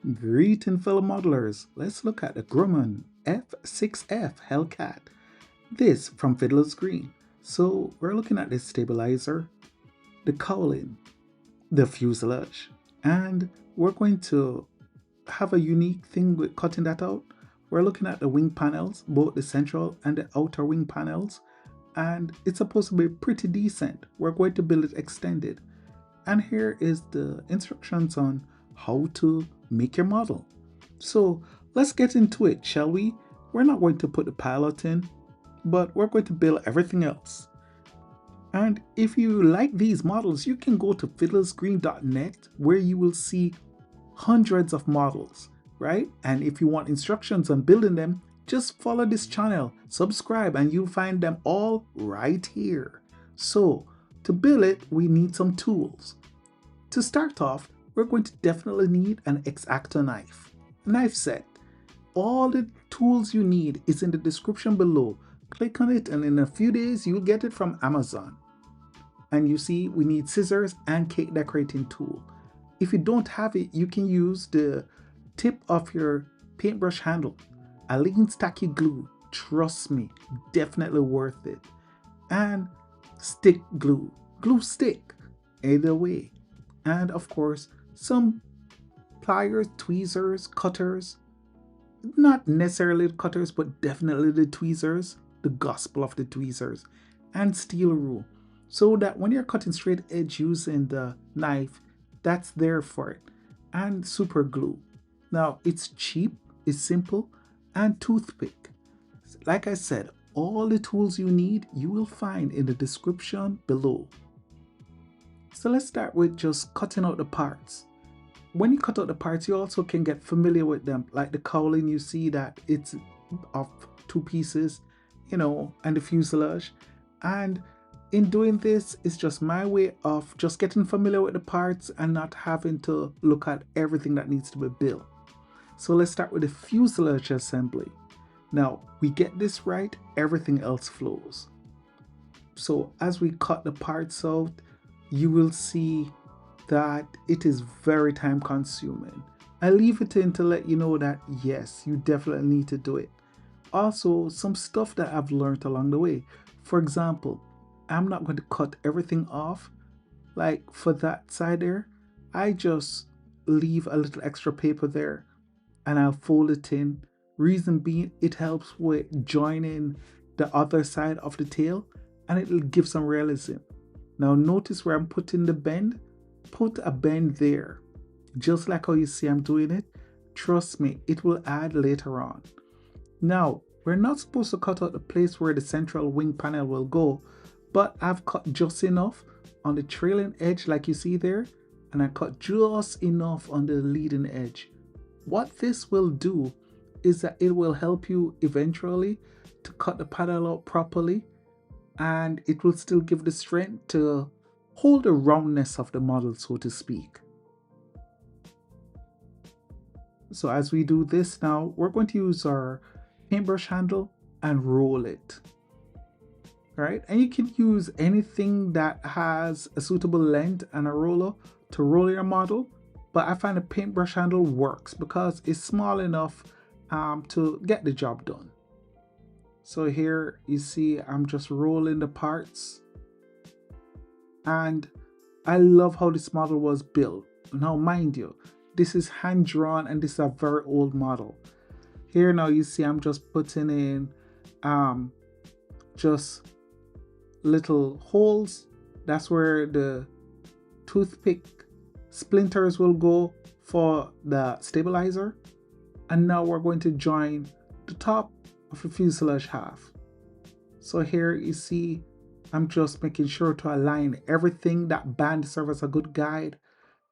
Greeting fellow modelers, let's look at the Grumman F6F Hellcat. This from Fiddlers Green. So we're looking at the stabilizer, the cowling, the fuselage, and we're going to have a unique thing with cutting that out. We're looking at the wing panels, both the central and the outer wing panels, and it's supposed to be pretty decent. We're going to build it extended. And here is the instructions on how to make your model. So let's get into it, shall we? We're not going to put the pilot in, but we're going to build everything else. And if you like these models, you can go to fiddlersgreen.net where you will see hundreds of models, right? And if you want instructions on building them, just follow this channel, subscribe, and you'll find them all right here. So to build it, we need some tools. To start off, we're going to definitely need an X-Acto knife, knife set. All the tools you need is in the description below. Click on it and in a few days you'll get it from Amazon. And you see we need scissors and cake decorating tool. If you don't have it, you can use the tip of your paintbrush handle. A lean stacky glue, trust me, definitely worth it. And stick glue, glue stick, either way. And of course, some pliers, tweezers, cutters. Not necessarily the cutters, but definitely the tweezers, the gospel of the tweezers, and steel rule. So that when you're cutting straight edge using the knife, that's there for it. And super glue. Now, it's cheap, it's simple, and toothpick. Like I said, all the tools you need, you will find in the description below. So let's start with just cutting out the parts. When you cut out the parts, you also can get familiar with them. Like the cowling, you see that it's of two pieces, and the fuselage. And in doing this, it's just my way of just getting familiar with the parts and not having to look at everything that needs to be built. So let's start with the fuselage assembly. Now, we get this right, everything else flows. So as we cut the parts out, you will see that it is very time consuming. I leave it in to let you know that yes, you definitely need to do it. Also, some stuff that I've learned along the way. For example, I'm not going to cut everything off. Like for that side there, I just leave a little extra paper there and I'll fold it in. Reason being, it helps with joining the other side of the tail and it'll give some realism. Now notice where I'm putting the bend. Put a bend there, just like how you see I'm doing it. Trust me, it will add later on. Now, we're not supposed to cut out the place where the central wing panel will go, but I've cut just enough on the trailing edge like you see there, and I cut just enough on the leading edge. What this will do is that it will help you eventually to cut the panel out properly, and it will still give the strength to hold the roundness of the model, so to speak. So as we do this now, we're going to use our paintbrush handle and roll it. All right, and you can use anything that has a suitable length and a roller to roll your model, but I find a paintbrush handle works because it's small enough to get the job done. So here you see I'm just rolling the parts. And I love how this model was built. Now mind you, this is hand drawn and this is a very old model. Here now you see I'm just putting in just little holes. That's where the toothpick splinters will go for the stabilizer. And now we're going to join the top of the fuselage half. So here you see I'm just making sure to align everything. That band serves as a good guide.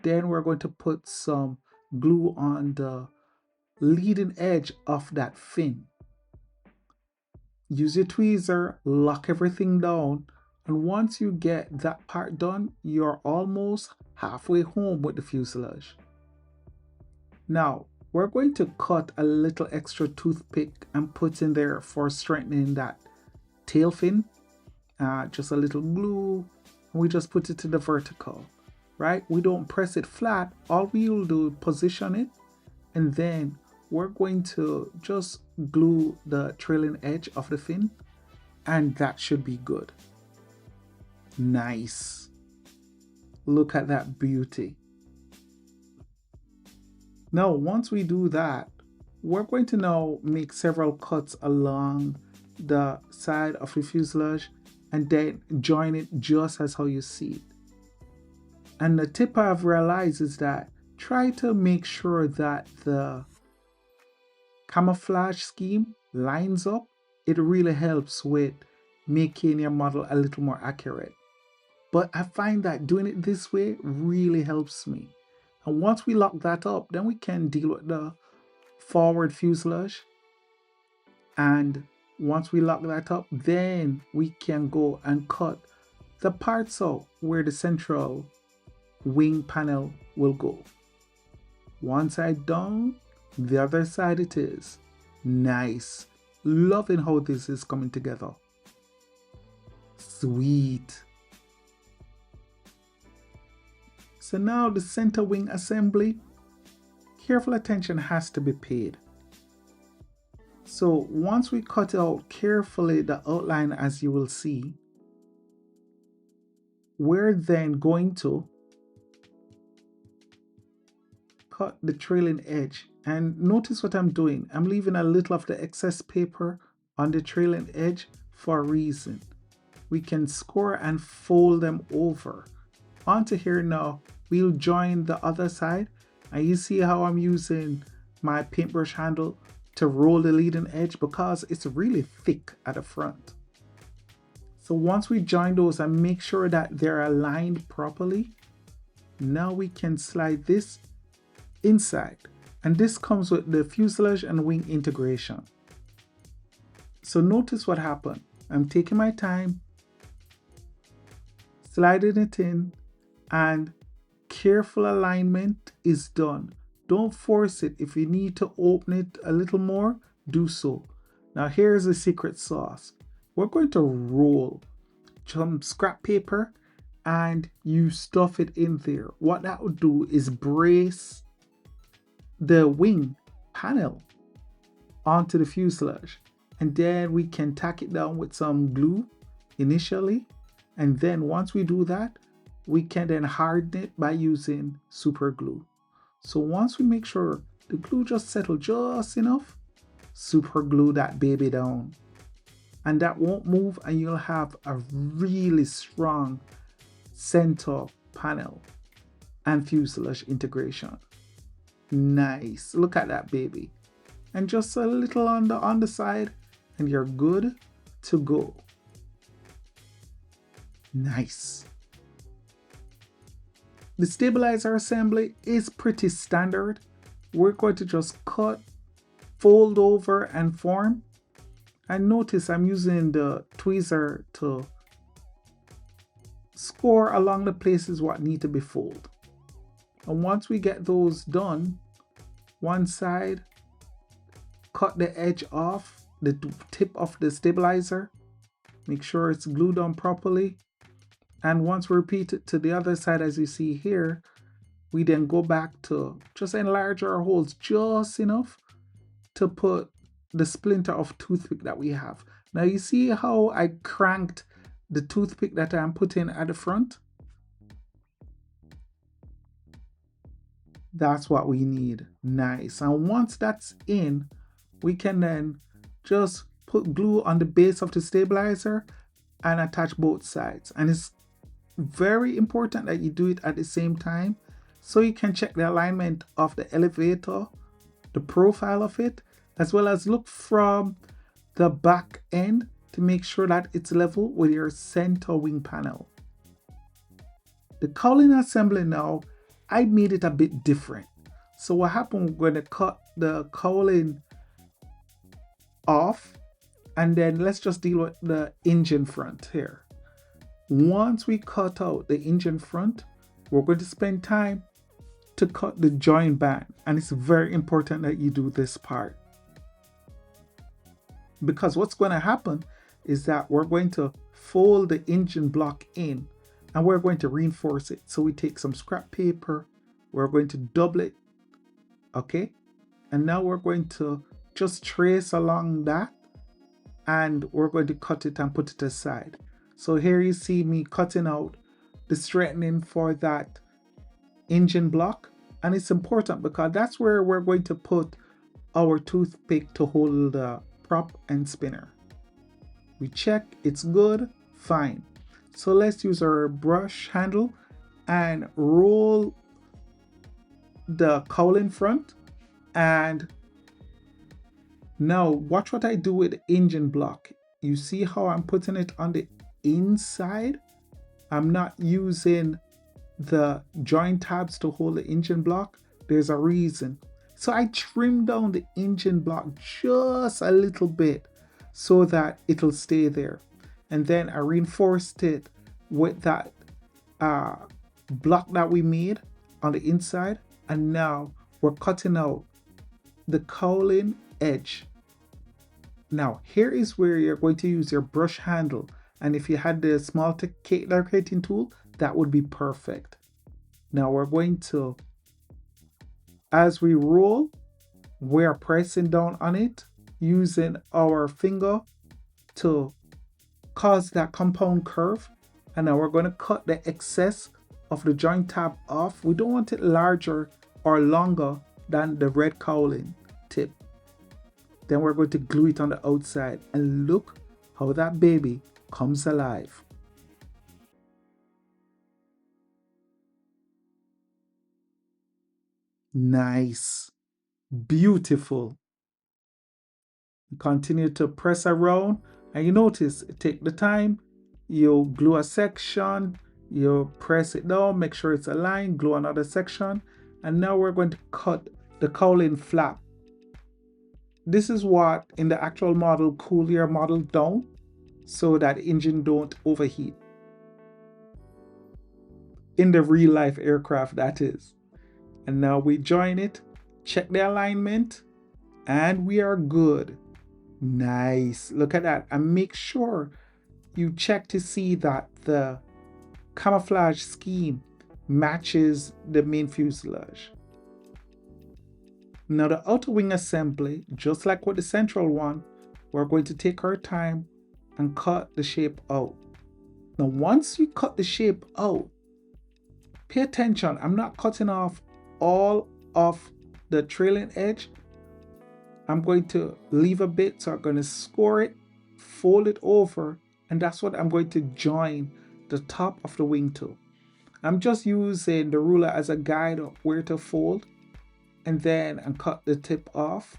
Then we're going to put some glue on the leading edge of that fin. Use your tweezer, lock everything down, and once you get that part done, you're almost halfway home with the fuselage. Now, we're going to cut a little extra toothpick and put in there for strengthening that tail fin. Just a little glue, and we just put it to the vertical, right? We don't press it flat. All we will do is position it and then we're going to just glue the trailing edge of the fin, and that should be good. Nice. Look at that beauty. Now, once we do that, we're going to now make several cuts along the side of the fuselage and then join it just as how you see it. And the tip I've realized is that try to make sure that the camouflage scheme lines up. It really helps with making your model a little more accurate. But I find that doing it this way really helps me. And once we lock that up, then we can deal with the forward fuselage. And once we lock that up, then we can go and cut the parts out where the central wing panel will go. One side down, the other side it is. Nice. Loving how this is coming together. Sweet. So now the center wing assembly, careful attention has to be paid. So once we cut out carefully the outline, as you will see, we're then going to cut the trailing edge. And notice what I'm doing. I'm leaving a little of the excess paper on the trailing edge for a reason. We can score and fold them over. Onto here now, we'll join the other side. And you see how I'm using my paintbrush handle to roll the leading edge because it's really thick at the front. So once we join those and make sure that they're aligned properly, now we can slide this inside. And this comes with the fuselage and wing integration. So notice what happened. I'm taking my time, sliding it in, and careful alignment is done. Don't force it. If you need to open it a little more, do so. Now here's the secret sauce. We're going to roll some scrap paper and you stuff it in there. What that would do is brace the wing panel onto the fuselage, and then we can tack it down with some glue initially, and then once we do that, we can then harden it by using super glue. So once we make sure the glue just settles just enough, super glue that baby down, and that won't move, and you'll have a really strong center panel and fuselage integration. Nice. Look at that baby. And just a little on the underside and you're good to go. Nice. The stabilizer assembly is pretty standard. We're going to just cut, fold over and form. And notice I'm using the tweezer to score along the places what need to be folded. And once we get those done, one side, cut the edge off the tip of the stabilizer. Make sure it's glued on properly. And once we repeat it to the other side, as you see here, we then go back to just enlarge our holes just enough to put the splinter of toothpick that we have. Now you see how I cranked the toothpick that I'm putting at the front? That's what we need. Nice. And once that's in, we can then just put glue on the base of the stabilizer and attach both sides. And it's very important that you do it at the same time so you can check the alignment of the elevator, the profile of it, as well as look from the back end to make sure that it's level with your center wing panel. The cowling assembly now, I made it a bit different. So what happened, we're going to cut the cowling off, and then let's just deal with the engine front here. Once we cut out the engine front, we're going to spend time to cut the joint band, and it's very important that you do this part. Because what's going to happen is that we're going to fold the engine block in and we're going to reinforce it. So we take some scrap paper, we're going to double it, okay? And now we're going to just trace along that, and we're going to cut it and put it aside. So here you see me cutting out the straightening for that engine block, and it's important because that's where we're going to put our toothpick to hold the prop and spinner. We check it's good, fine. So let's use our brush handle and roll the cowling front. And now watch what I do with the engine block. You see how I'm putting it on the inside? I'm not using the joint tabs to hold the engine block. There's a reason. So I trim down the engine block just a little bit so that it'll stay there. And then I reinforced it with that block that we made on the inside. And now we're cutting out the cowling edge. Now here is where you're going to use your brush handle, and if you had the small cake decorating tool, that would be perfect. Now we're going to, as we roll, we're pressing down on it using our finger to cause that compound curve, and now we're going to cut the excess of the joint tab off. We don't want it larger or longer than the red cowling tip. Then we're going to glue it on the outside, and look how that baby comes alive. Nice, beautiful. Continue to press around, and you notice, take the time, you glue a section, you press it down, make sure it's aligned, glue another section, and now we're going to cut the cowling flap. This is what in the actual model cool your model down so that the engine don't overheat. In the real life aircraft, that is. And now we join it, check the alignment, and we are good. Nice, look at that. And make sure you check to see that the camouflage scheme matches the main fuselage. Now the outer wing assembly, just like with the central one, we're going to take our time and cut the shape out. Now once you cut the shape out, pay attention, I'm not cutting off all of the trailing edge. I'm going to leave a bit, so I'm going to score it, fold it over, and that's what I'm going to join the top of the wing to. I'm just using the ruler as a guide of where to fold, and then and cut the tip off.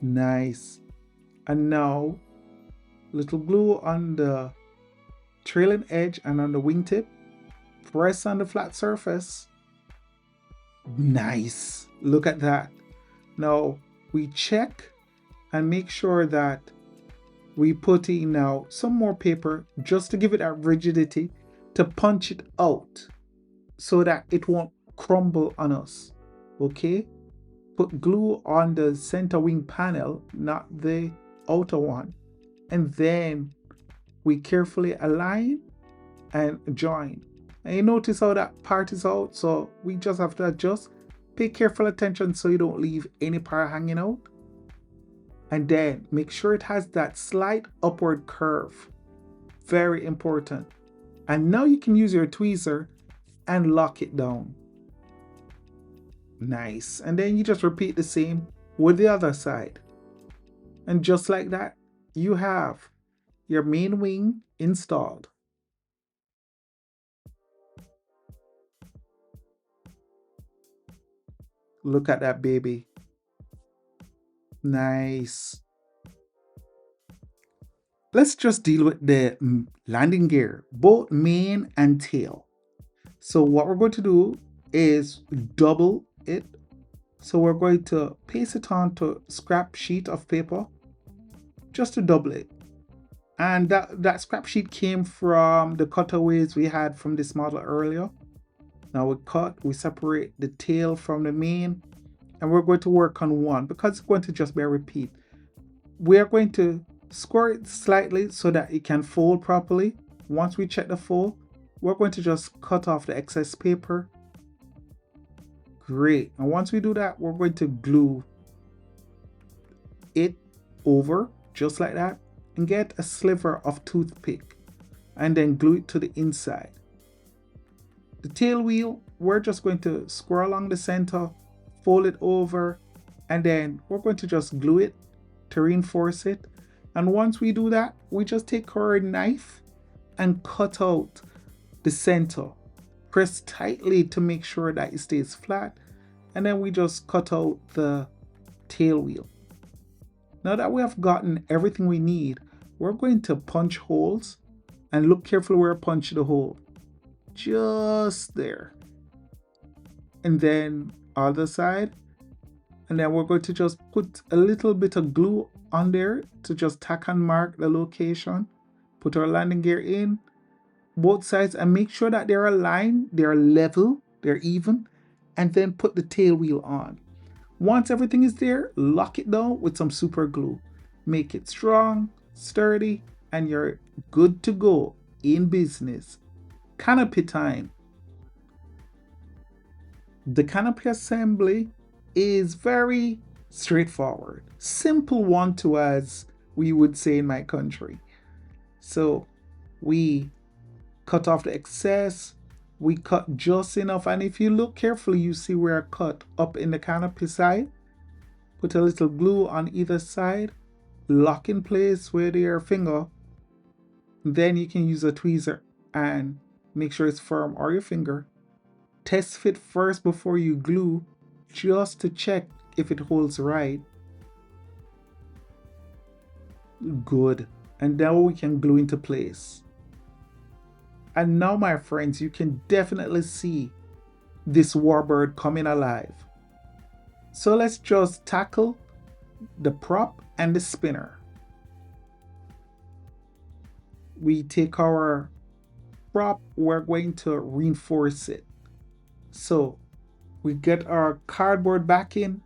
Nice. And now little glue on the trailing edge and on the wingtip. Press on the flat surface. Nice. Look at that. Now we check and make sure that we put in now some more paper just to give it that rigidity, to punch it out so that it won't crumble on us. Okay, put glue on the center wing panel, not the outer one, and then we carefully align and join. And you notice how that part is out, so we just have to adjust. Pay careful attention so you don't leave any part hanging out, and then make sure it has that slight upward curve. Very important. And now you can use your tweezer and lock it down. Nice. And then you just repeat the same with the other side. And just like that, you have your main wing installed. Look at that baby. Nice. Let's just deal with the landing gear, both main and tail. So what we're going to do is double it. So we're going to paste it onto scrap sheet of paper just to double it. And that scrap sheet came from the cutaways we had from this model earlier. Now we separate the tail from the main, and we're going to work on one because it's going to just be a repeat. We are going to square it slightly so that it can fold properly. Once we check the fold, we're going to just cut off the excess paper, Great. And once we do that, we're going to glue it over just like that and get a sliver of toothpick and then glue it to the inside. The tail wheel, we're just going to square along the center, fold it over, and then we're going to just glue it to reinforce it. And once we do that, we just take our knife and cut out the center. Press tightly to make sure that it stays flat, and then we just cut out the tail wheel. Now that we have gotten everything we need, we're going to punch holes, and look carefully where I punch the hole. Just there. And then other side. And then we're going to just put a little bit of glue on there to just tack and mark the location. Put our landing gear in both sides and make sure that they're aligned, they're level, they're even, and then put the tail wheel on. Once everything is there, lock it down with some super glue. Make it strong, sturdy, and you're good to go in business. Canopy time. The canopy assembly is very straightforward. Simple one to, as we would say in my country. So we cut off the excess, we cut just enough, and if you look carefully, you see where I cut up in the canopy side. Put a little glue on either side, lock in place with your finger. Then you can use a tweezer and make sure it's firm, or your finger. Test fit first before you glue, just to check if it holds right. Good. And now we can glue into place. And now, my friends, you can definitely see this warbird coming alive. So let's just tackle the prop and the spinner. We take our prop, we're going to reinforce it. So we get our cardboard backing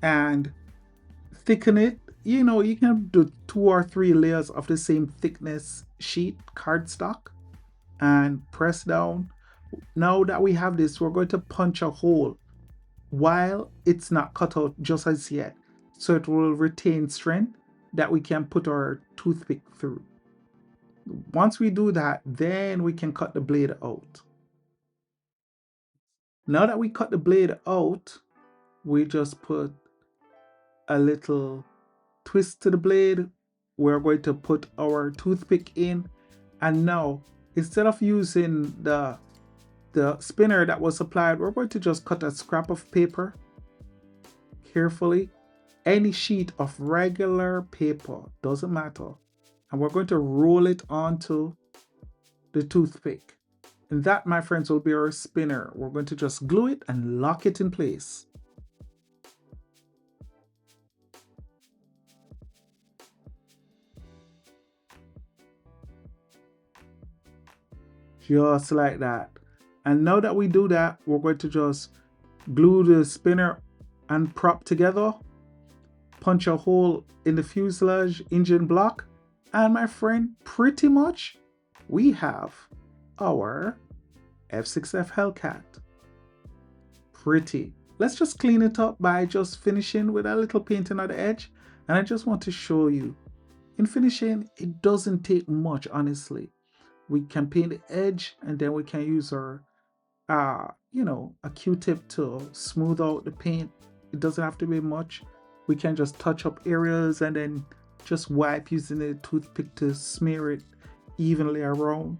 and thicken it. You know, you can do 2 or 3 layers of the same thickness sheet cardstock and press down. Now that we have this, we're going to punch a hole while it's not cut out just as yet, so it will retain strength that we can put our toothpick through. Once we do that, then we can cut the blade out. Now that we cut the blade out, we just put a little twist to the blade. We're going to put our toothpick in, and now instead of using the spinner that was applied, we're going to just cut a scrap of paper carefully. Any sheet of regular paper, doesn't matter. And we're going to roll it onto the toothpick. And that, my friends, will be our spinner. We're going to just glue it and lock it in place. Just like that. And now that we do that, we're going to just glue the spinner and prop together, punch a hole in the fuselage engine block, and my friend, pretty much we have our F6F Hellcat. Pretty. Let's just clean it up by just finishing with a little painting on the edge. And I just want to show you, in finishing, it doesn't take much, honestly. We can paint the edge, and then we can use our a Q-tip to smooth out the paint. It doesn't have to be much. We can just touch up areas and then just wipe using a toothpick to smear it evenly around.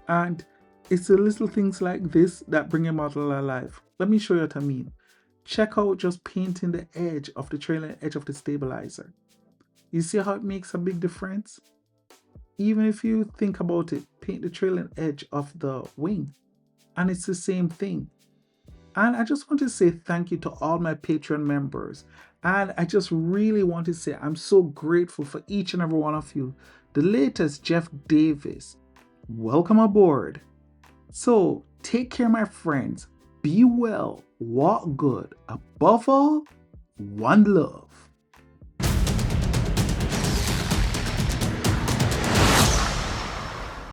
And it's the little things like this that bring a model alive. Let me show you what I mean. Check out just painting the edge of the trailing edge of the stabilizer. You see how it makes a big difference? Even if you think about it, paint the trailing edge of the wing, and it's the same thing. And I just want to say thank you to all my Patreon members. And I just really want to say I'm so grateful for each and every one of you. The latest, Jeff Davis, welcome aboard. So take care, my friends. Be well, walk good. Above all, one love.